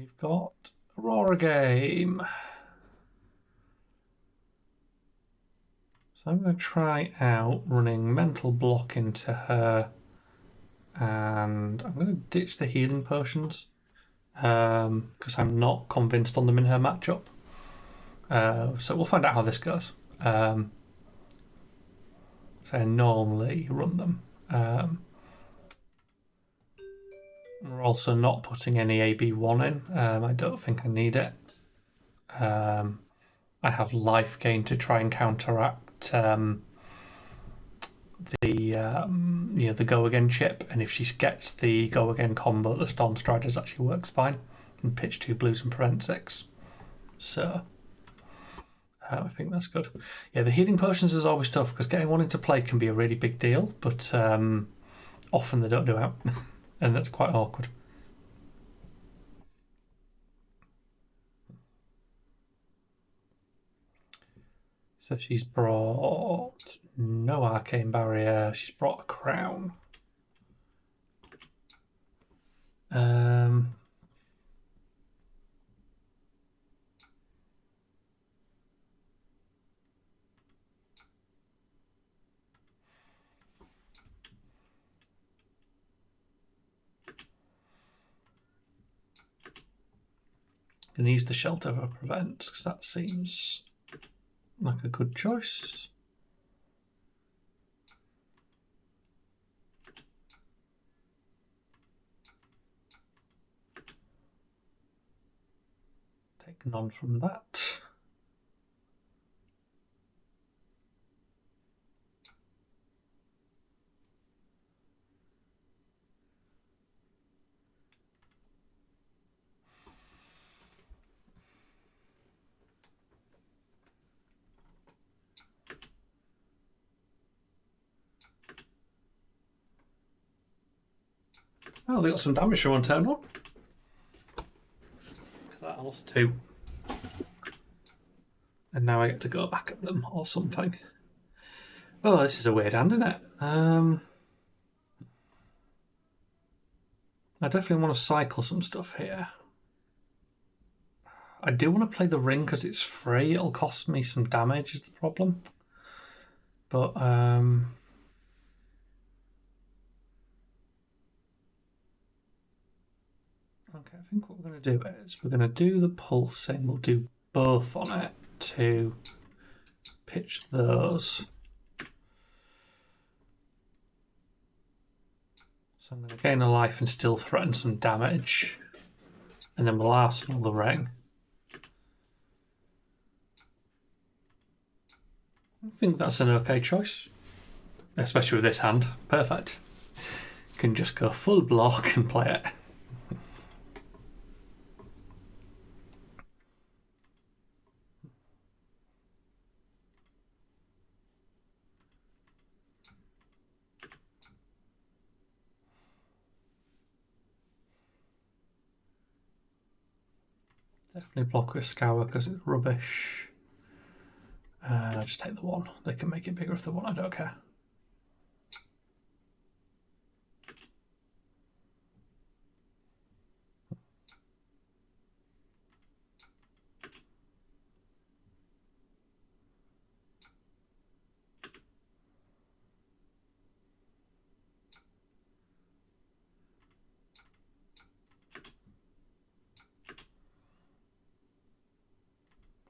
we've got Aurora game. So I'm going to try out running mental block into her, and I'm going to ditch the healing potions because I'm not convinced on them in her matchup. So we'll find out how this goes. So I normally run them. We're also not putting any AB1 in. I don't think I need it. I have life gain to try and counteract the go again chip, and if she gets the go again combo, the Storm Striders actually works fine, and pitch 2 blues and prevent 6. So I think that's good. Yeah, the healing potions is always tough because getting one into play can be a really big deal, but often they don't do out, and that's quite awkward. So she's brought no arcane barrier. She's brought a crown. Gonna use the shelter for prevent because that seems like a good choice. Take none from that. Oh, they got some damage from on turn 1. Look at that, I lost 2. And now I get to go back at them or something. Oh, this is a weird hand, isn't it? I definitely want to cycle some stuff here. I do want to play the ring because it's free. It'll cost me some damage is the problem. But okay, I think what we're going to do is we're going to do the pulsing. We'll do both on it to pitch those. So I'm going to gain a life and still threaten some damage. And then we'll arsenal the ring. I think that's an okay choice. Especially with this hand. Perfect. Can just go full block and play it. Definitely block with Scour because it's rubbish. I'll just take the 1. They can make it bigger if they want, I don't care.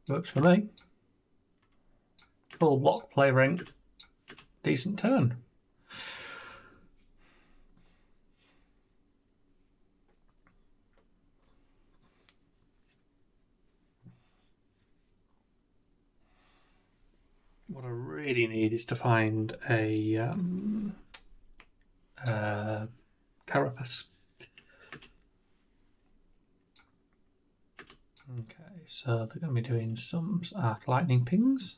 Works for me. Full block, play ring. Decent turn. What I really need is to find a carapace. Okay, so they're going to be doing some arc lightning pings.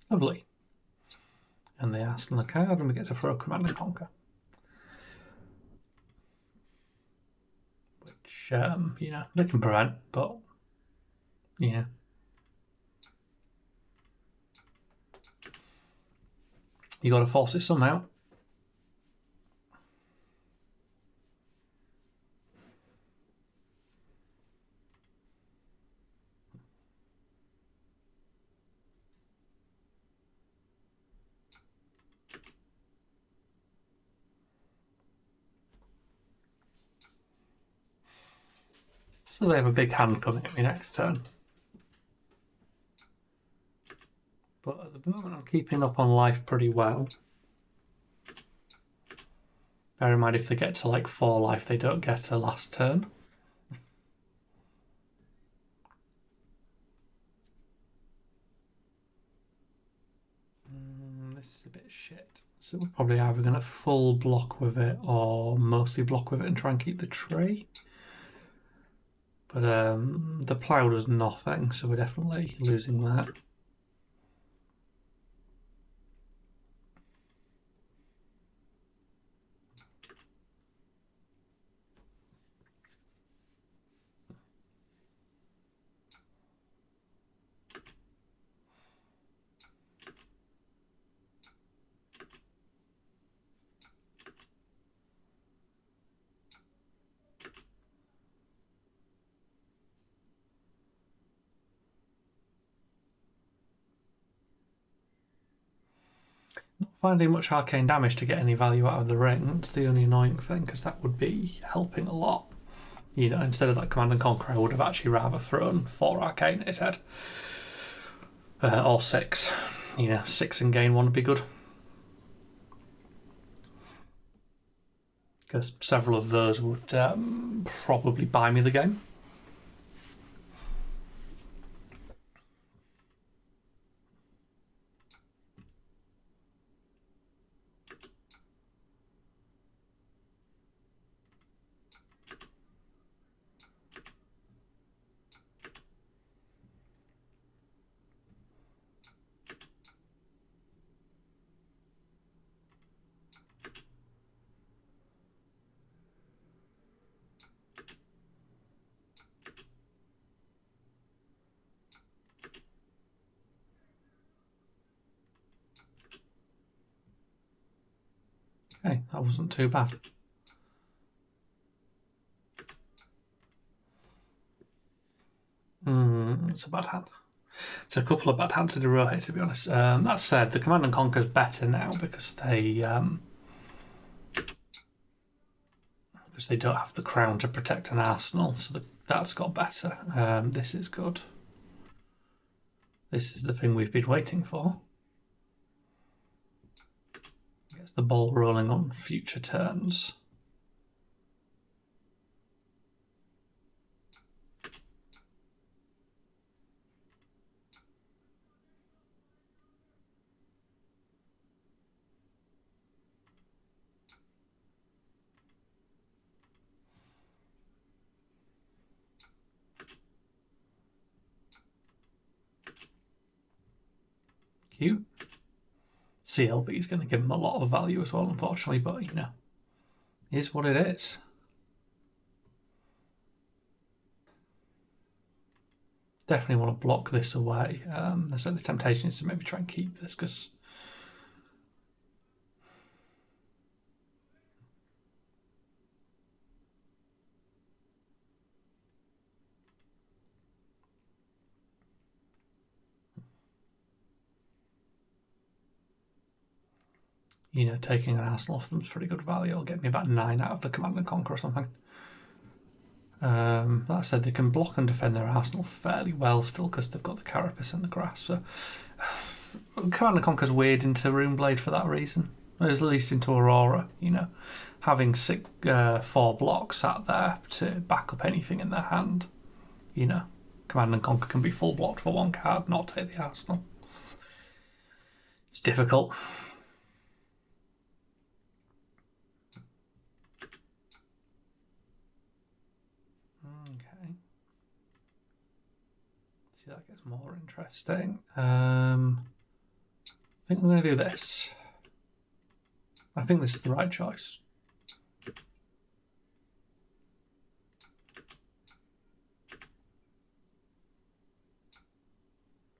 Lovely. And they ask on the card, and we get to throw Command and Conquer. Which, you know, they can prevent, but, yeah. You got to force it somehow. So they have a big hand coming at me next turn. But at the moment I'm keeping up on life pretty well. Bear in mind, if they get to like 4 life, they don't get a last turn. This is a bit shit. So we're probably either going to full block with it or mostly block with it and try and keep the tree. But the plough does nothing, so we're definitely losing that. Not finding much arcane damage to get any value out of the ring. That's the only annoying thing, because that would be helping a lot. You know, instead of that Command and Conquer, I would have actually rather thrown 4 arcane at his head. Or 6. You know, 6 and gain 1 would be good. Because several of those would probably buy me the game. Okay, that wasn't too bad. It's a bad hand. It's a couple of bad hands in a row here, to be honest. That said, the Command and Conquer is better now because they don't have the crown to protect an arsenal, so that's got better. This is good. This is the thing we've been waiting for. Gets the ball rolling on future turns. Cute. CLB is going to give him a lot of value as well, unfortunately, but you know, it is what it is. Definitely want to block this away. There's the temptation is to maybe try and keep this because you know, taking an arsenal off them is pretty good value. It'll get me about 9 out of the Command and Conquer or something. That said, they can block and defend their arsenal fairly well still because they've got the Carapace and the Grasp. So Command and Conquer's weird into Runeblade for that reason. Or at least into Aurora, you know. Having 4 blocks sat there to back up anything in their hand. You know, Command and Conquer can be full blocked for 1 card, not take the arsenal. It's difficult. Okay. See, that gets more interesting. think we're going to do this. I think this is the right choice.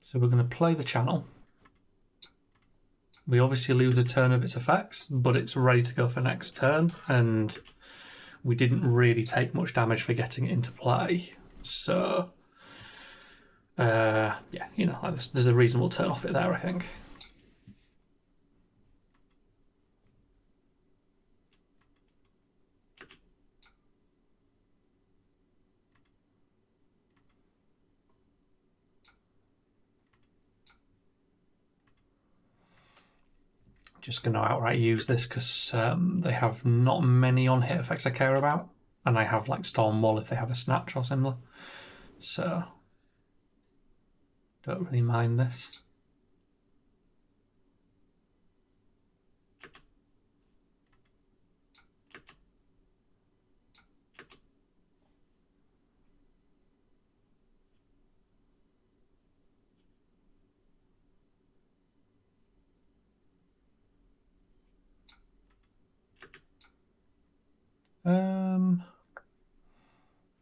So we're going to play the channel. We obviously lose a turn of its effects, but it's ready to go for next turn, and we didn't really take much damage for getting it into play. So, yeah, you know, there's a reasonable turn off it there, I think. Just going to outright use this because they have not many on-hit effects I care about, and I have like Storm Wall if they have a Snatch or similar, so don't really mind this.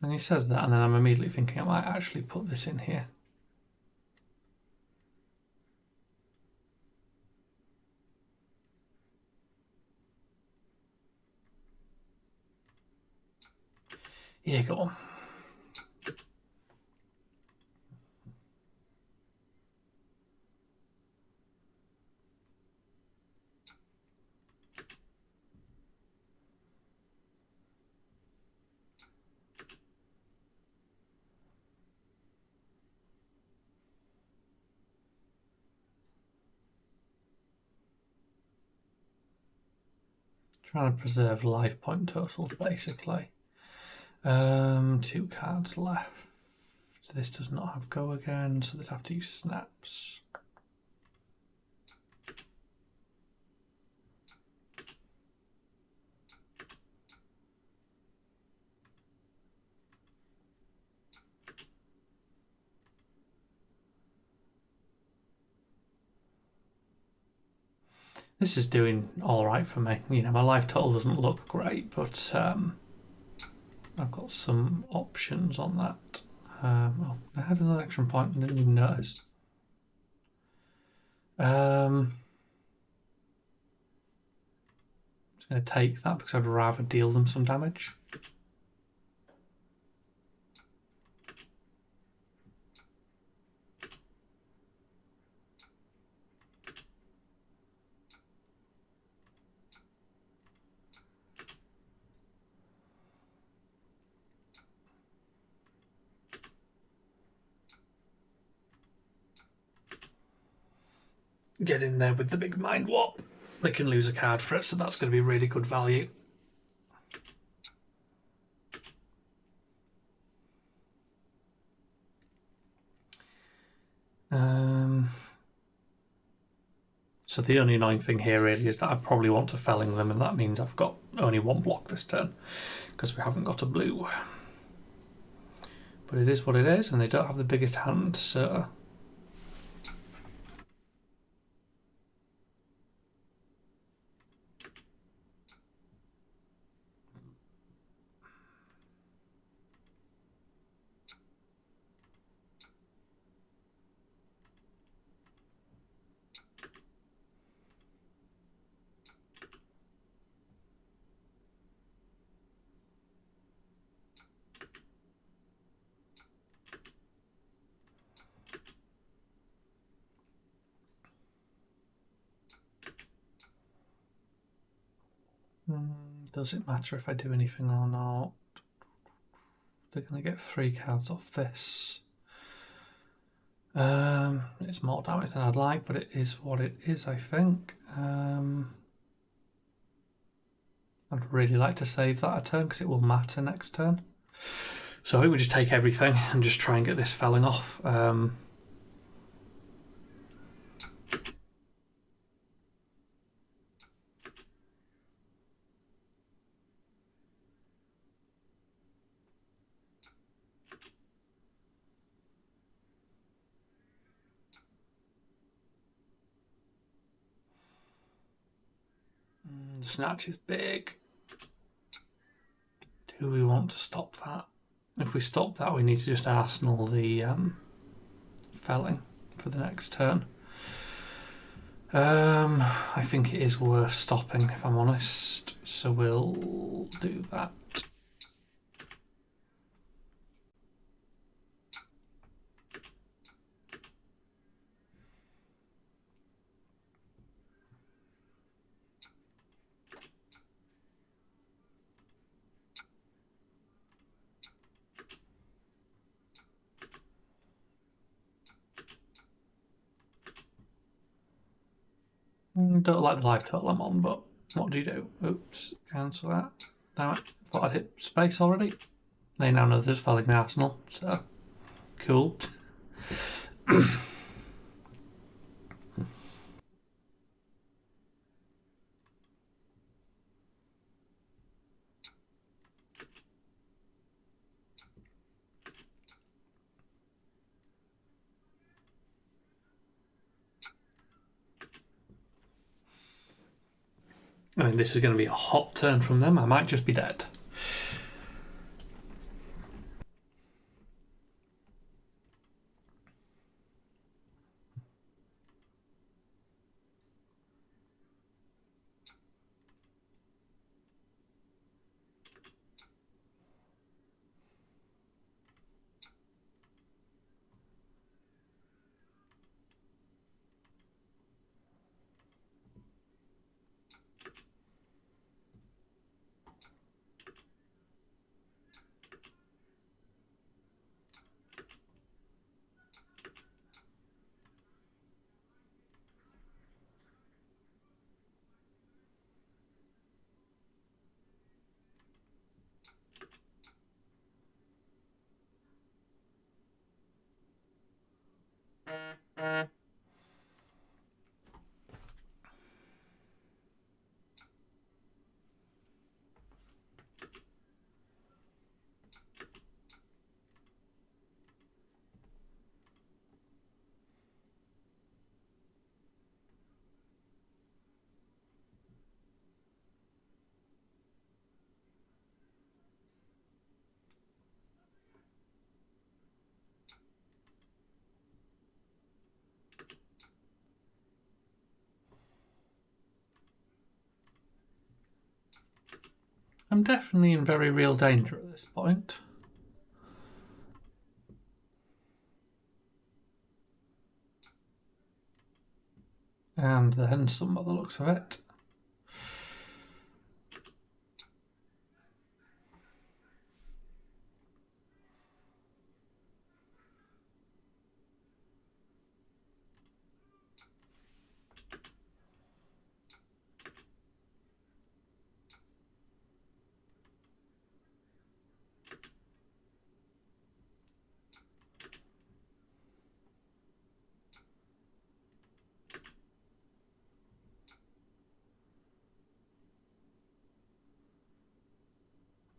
And he says that, and then I'm immediately thinking I might actually put this in here. Here you go. Trying to preserve life point totals, basically. 2 cards left. So this does not have go again, so they'd have to use snaps. This is doing all right for me. You know, my life total doesn't look great, but I've got some options on that. Oh, I had another action point and didn't even notice. I'm just going to take that because I'd rather deal them some damage. Get in there with the big Mind Warp. They can lose a card for it, so that's going to be really good value. So the only annoying thing here really is that I probably want to felling them, and that means I've got only 1 block this turn because we haven't got a blue. But it is what it is, and they don't have the biggest hand, so... Does it matter if I do anything or not? They're going to get 3 cards off this. It's more damage than I'd like, but it is what it is, I think. I'd really like to save that a turn because it will matter next turn. So I think we just take everything and just try and get this felling off. The snatch is big. Do we want to stop that? If we stop that, we need to just arsenal the felling for the next turn. I think it is worth stopping, if I'm honest, so we'll do that. Don't like the live total I'm on, but what do you do? Oops, cancel that. Damn it, thought I'd hit space already. They now know there's felling my arsenal, so cool. I mean, this is going to be a hot turn from them. I might just be dead. I'm definitely in very real danger at this point. And then some by the looks of it.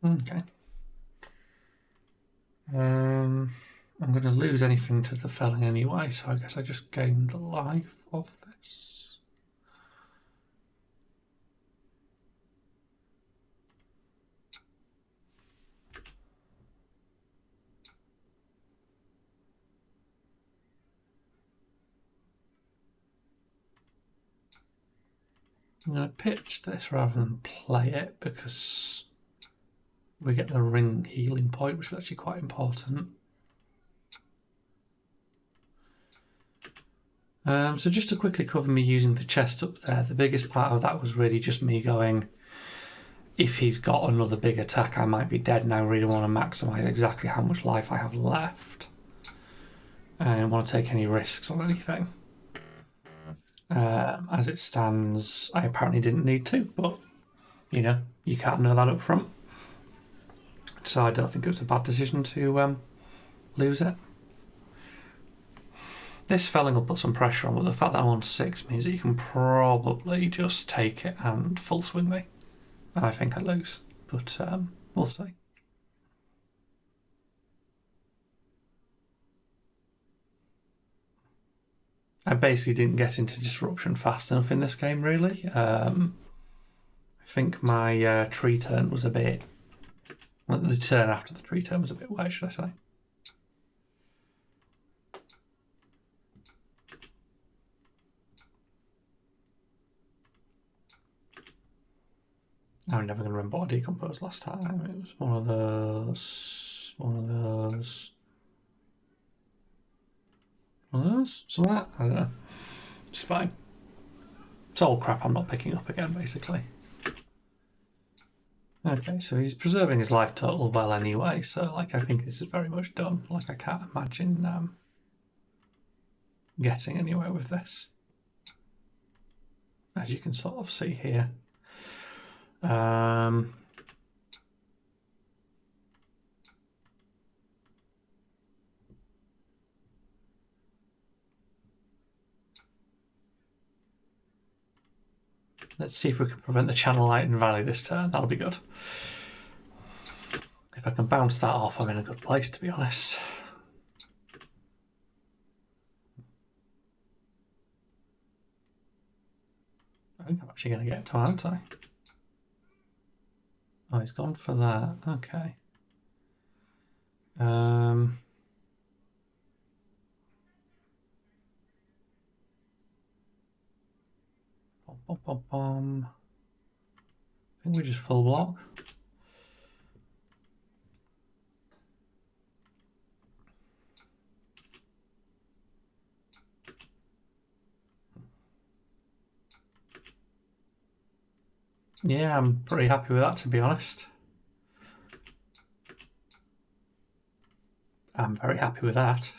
Okay. I'm going to lose anything to the felling anyway, so I guess I just gain the life of this. I'm going to pitch this rather than play it because we get the ring healing point, which is actually quite important. So just to quickly cover me using the chest up there, the biggest part of that was really just me going, if he's got another big attack, I might be dead, and I really want to maximise exactly how much life I have left. I don't want to take any risks on anything. As it stands, I apparently didn't need to, but you know, you can't know that up front. So I don't think it was a bad decision to lose it. This felling will put some pressure on, but the fact that I'm on 6 means that you can probably just take it and full swing me. And I think I lose, but we'll see. I basically didn't get into disruption fast enough in this game, really. think my tree turn was a bit... Well, the turn after the tree turn was a bit wet, should I say. I'm never going to remember what I decomposed last time. It was one of those... One of those... One of those? Some of that? I don't know. It's fine. It's all crap I'm not picking up again, basically. Okay, so he's preserving his life total well anyway, so like I think this is very much done. Like I can't imagine getting anywhere with this. As you can sort of see here. Let's see if we can prevent the channel light and valley this turn. That'll be good. If I can bounce that off, I'm in a good place, to be honest. I think I'm actually going to get to, aren't I? Oh, he's gone for that. Okay. Bum, bum, bum, bum. I think we just full block. Yeah, I'm pretty happy with that, to be honest. I'm very happy with that.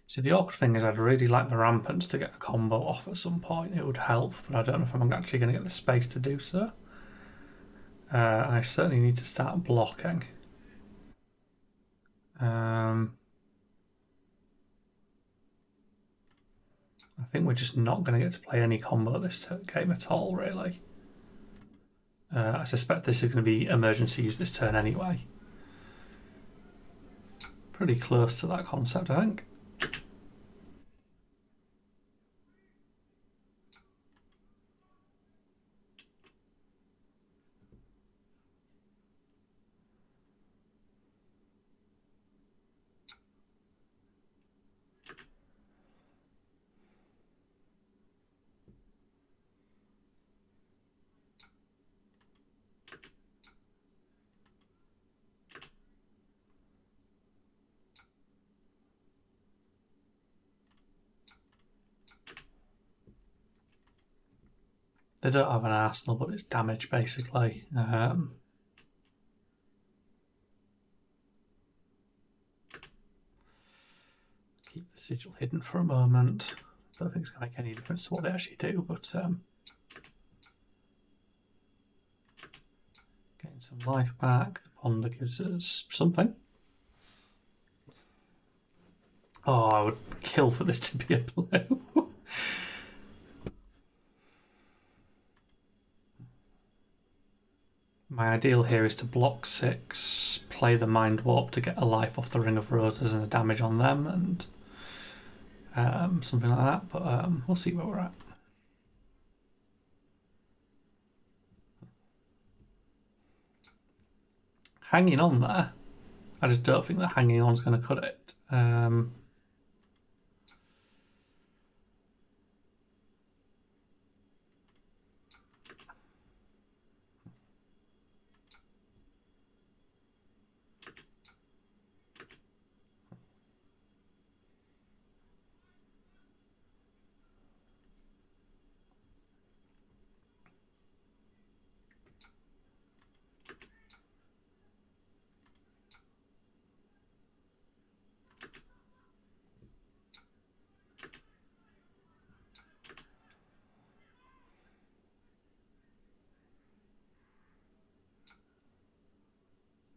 So the awkward thing is I'd really like the rampants to get a combo off at some point. It would help, but I don't know if I'm actually going to get the space to do so. I certainly need to start blocking. I think we're just not going to get to play any combo this game at all, really. I suspect this is going to be emergency use this turn anyway. Pretty close to that concept, I think. They don't have an arsenal, but it's damage, basically. Keep the sigil hidden for a moment. Don't think it's going to make any difference to what they actually do, but getting some life back. The ponder gives us something. Oh, I would kill for this to be a blue. My ideal here is to block 6, play the Mind Warp to get a life off the Ring of Roses and a damage on them, and something like that, but we'll see where we're at. Hanging on there. I just don't think that hanging on is going to cut it.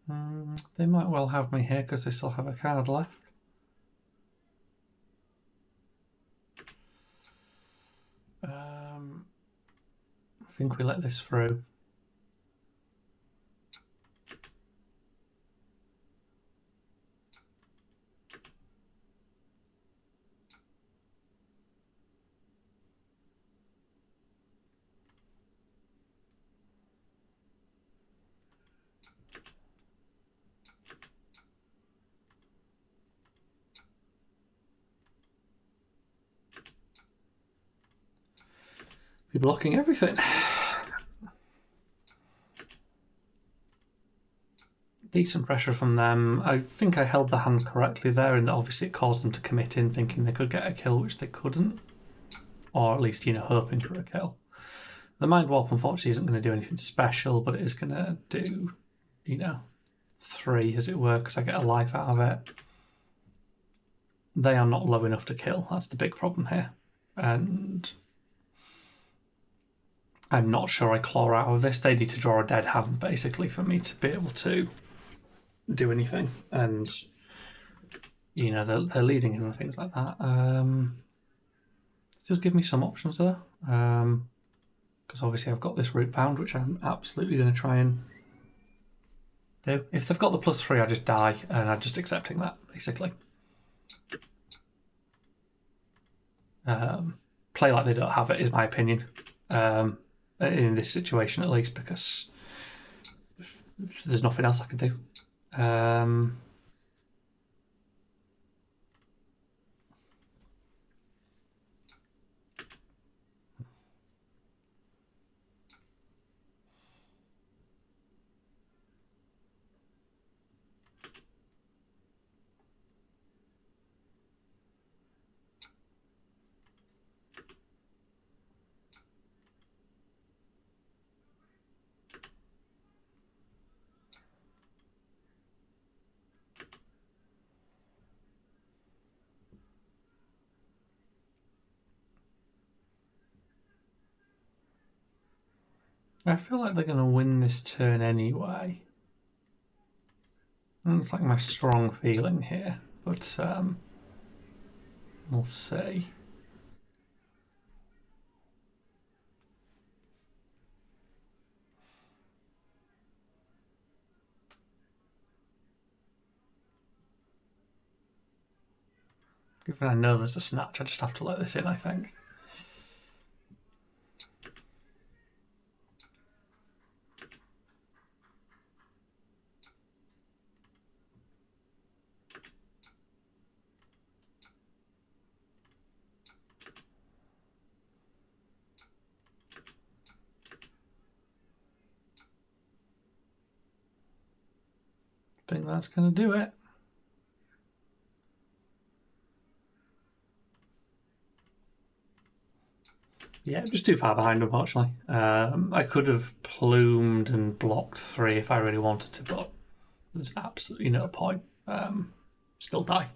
They might well have me here because they still have a card left. I think we let this through. Be blocking everything. Decent pressure from them. I think I held the hand correctly there, and obviously it caused them to commit in, thinking they could get a kill, which they couldn't. Or at least, hoping for a kill. The Mind Warp, unfortunately, isn't going to do anything special, but it is going to do, 3, as it were, because I get a life out of it. They are not low enough to kill. That's the big problem here. And I'm not sure I claw out of this. They need to draw a dead hand, basically, for me to be able to do anything. And, they're leading him and things like that. Just give me some options there. Because obviously I've got this root pound, which I'm absolutely going to try and do. If they've got the +3, I just die, and I'm just accepting that, basically. Play like they don't have it, is my opinion. In this situation, at least, because there's nothing else I can do. I feel like they're going to win this turn anyway. It's like my strong feeling here, but we'll see. Given I know there's a snatch, I just have to let this in, I think. I think that's going to do it. Yeah, just too far behind, unfortunately. I could have plumed and blocked 3 if I really wanted to, but there's absolutely no point. Still die.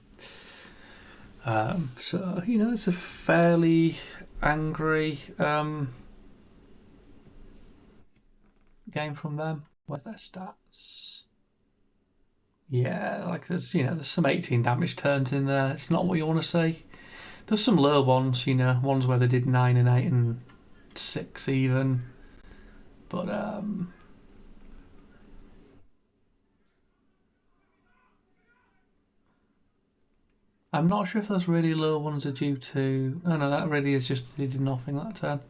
So, it's a fairly angry game from them. Where's their stats? Yeah, like there's some 18 damage turns in there. It's not what you want to see. There's some low ones, ones where they did 9 and 8 and 6 even. But I'm not sure if those really low ones are due to... Oh no, that really is just they did nothing that turn.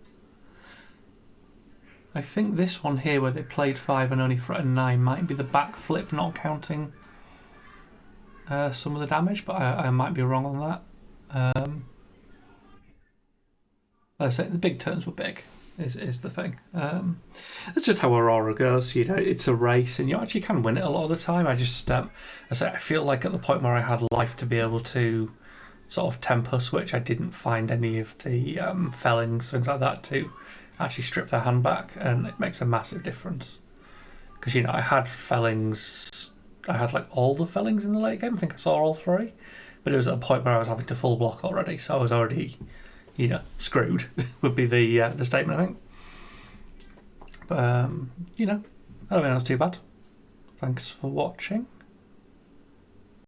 I think this one here where they played 5 and only threatened 9 might be the backflip not counting some of the damage, but I might be wrong on that. Like I say, the big turns were big, is the thing. That's just how Aurora goes. It's a race, and you actually can win it a lot of the time. I feel like at the point where I had life to be able to sort of tempo switch, I didn't find any of the fellings, things like that, to actually strip their hand back, and it makes a massive difference. Because I had fellings, I had like all the fellings in the late game. I think I saw all 3, but it was at a point where I was having to full block already, so I was already, screwed. Would be the statement, I think. But I don't think that's too bad. Thanks for watching.